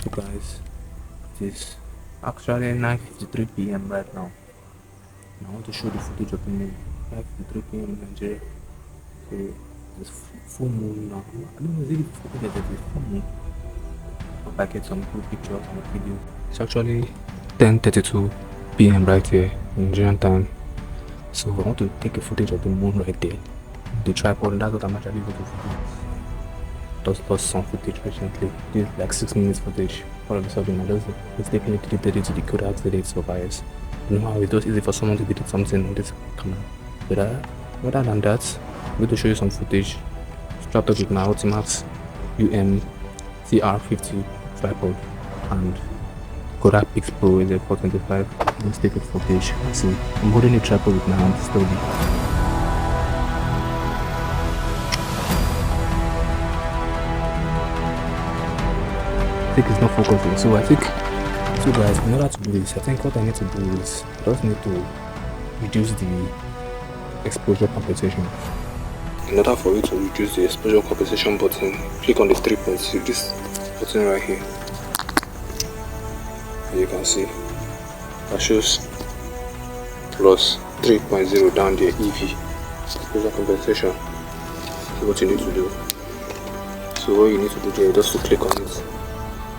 So guys, it is actually 9:53 p.m. right now, and I want to show the footage of the moon. 9:53 p.m. in Nigeria. So there's full moon now. I don't know, is it the full moon? Hope I get some good pictures and videos. It's actually 10:32 p.m. right here in Nigerian time. So I want to take a footage of the moon right there. The tripod, and that's what I'm actually going to do. Just lost some footage recently. This is like 6 minutes footage. All of a sudden, I just mistakenly deleted it to the Kodak Easyshare. You know how it's just easy for someone to delete something on this camera. But other than that, I'm going to show you some footage strapped up with my Ultimax CR50 tripod and Kodak Pixpro Az425. Let's take a footage. See, I'm holding a tripod with my hand slowly. It's not focusing, so guys, in order to do this, I think what I need to do is I just need to reduce the exposure compensation. In order for you to reduce the exposure compensation button, click on the 3 points, this button right here, and you can see that shows plus 3.0 down there, EV exposure compensation. So what you need to do, so what you need to do there is just to click on it.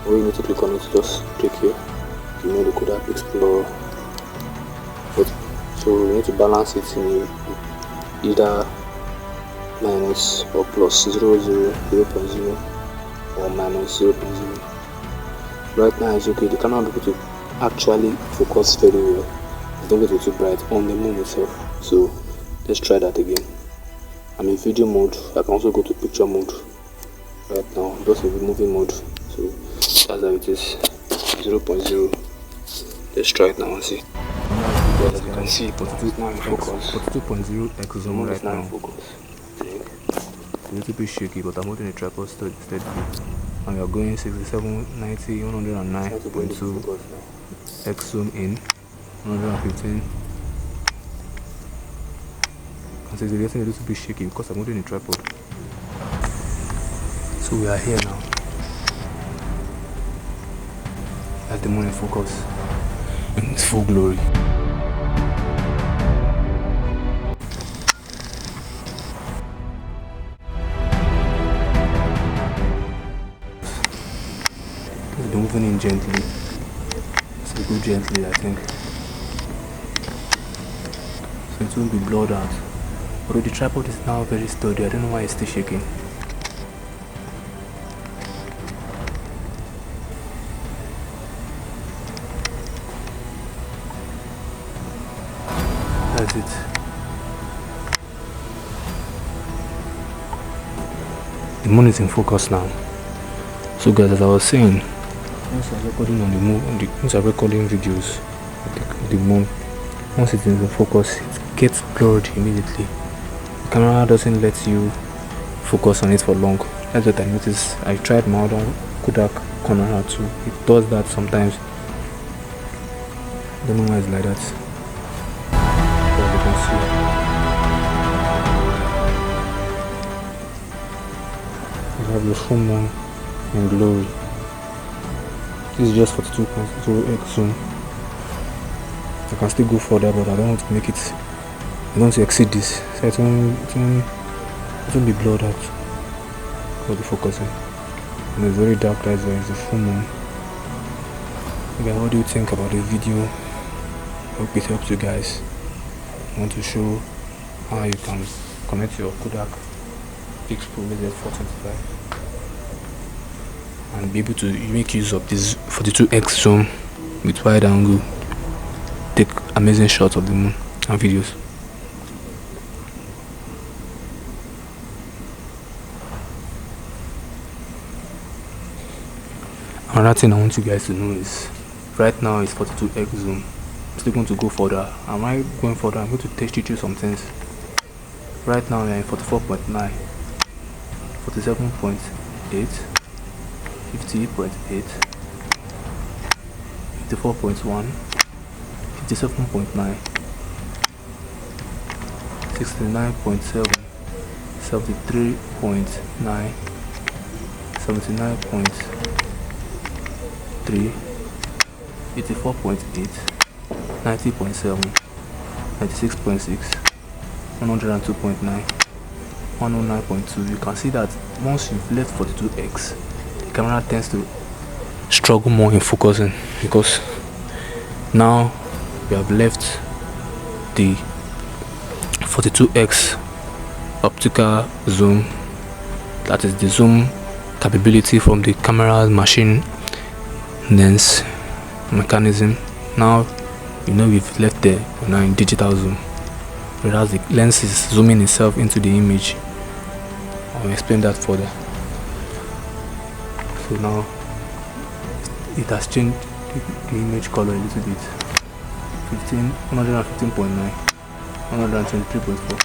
All you need to click on it, just click here. You know the Kodak Pixpro. So you need to balance it in either minus or plus 0.0 or minus 0.0. Right now it's okay. The camera will be able to actually focus very well. It's not going to be too bright on the moon itself. So let's try that again. I'm in video mode. I can also go to picture mode. Right now, just in moving mode. So that's how it is. 0.0. Let's try it now and see. As you can see, it's now in focus. 42.0x zoom right now. It's a little bit shaky, but I'm holding a tripod steadily. And we are going 67, 90, 109.2 x zoom in, 115. And so it's getting a little bit shaky because I'm holding a tripod. So we are here now. As the moon in focus in its full glory. It's moving in gently. So go gently, I think. So it won't be blurred out. Although the tripod is now very sturdy, I don't know why it's still shaking. That's it. The moon is in focus now. So guys, as I was saying, once I'm recording on the moon, once I'm recording videos of the moon, once it's in focus, it gets blurred immediately. The camera doesn't let you focus on it for long. That's what I noticed. I tried my other Kodak camera too. It does that sometimes. I don't know why it's like that. You can see we have the full moon in glory. This is just 42.0x zoom. I can still go further, but I don't want to make it, I don't want to exceed this, so it won't be blurred out for the focusing. And it's very dark, that's why it's the full moon. Okay, what do you think about the video? Hope it helps you guys. I want to show how you can connect your Kodak Pixpro Az425 and be able to make use of this 42x zoom with wide angle, take amazing shots of the moon and videos. Another thing I want you guys to know is right now it's 42x zoom. I'm still going to go further. Am I going further? I'm going to teach you some things. Right now we are in 44.9, 47.8, 50.8, 54.1, 57.9, 69.7, 73.9, 79. 83, 84.8, 90.7, 96.6, 102.9, 109.2. You can see that once you've left 42x, the camera tends to struggle more in focusing, because now we have left the 42x optical zoom, that is the zoom capability from the camera's machine lens mechanism. Now you know we've left there. We're now in digital zoom, whereas the lens is zooming itself into the image. I'll explain that further. So now it has changed the image color a little bit. 115.9, 123.4,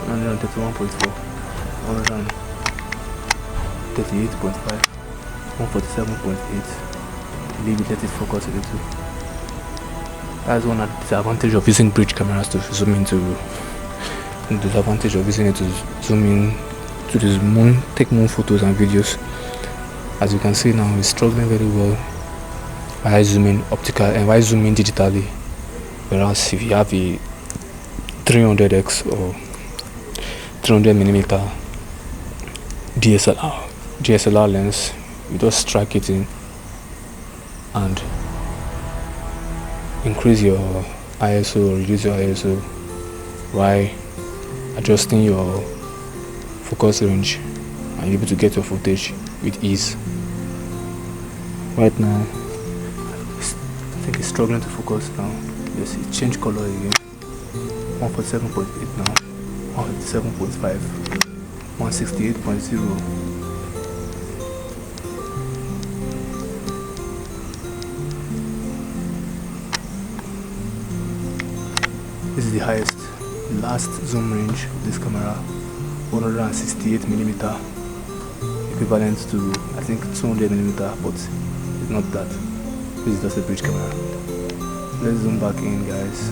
131.4, 138.5, 147.8. Leave it, let it focus a little. That's one disadvantage of using bridge cameras to zoom into. The disadvantage of using it to zoom in to the moon, take moon photos and videos. As you can see now, it's struggling very well while zooming optical and while zooming digitally. Whereas if you have a 300x or 300mm DSLR lens, you just strike it in and increase your ISO or reduce your ISO while adjusting your focus range, and you're able to get your footage with ease. Right now, I think it's struggling to focus now. Yes, it changed color again. 147.8 now, 157.5, 168.0. This is the highest, last zoom range of this camera, 168mm, equivalent to I think 200mm, but it's not that. This is just a bridge camera. Let's zoom back in, guys.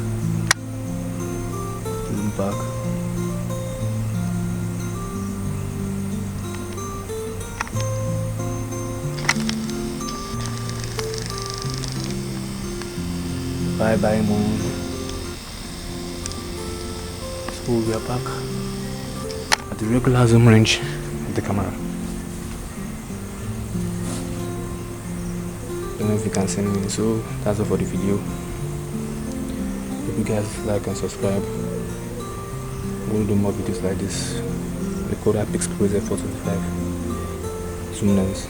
Zoom back. Bye bye moon. So we are back at the regular zoom range of the camera. Don't know if you can see me. So that's all for the video. Hope you guys like and subscribe. We'll do more videos like this. The Kodak Pixpro Az425 zoom lens.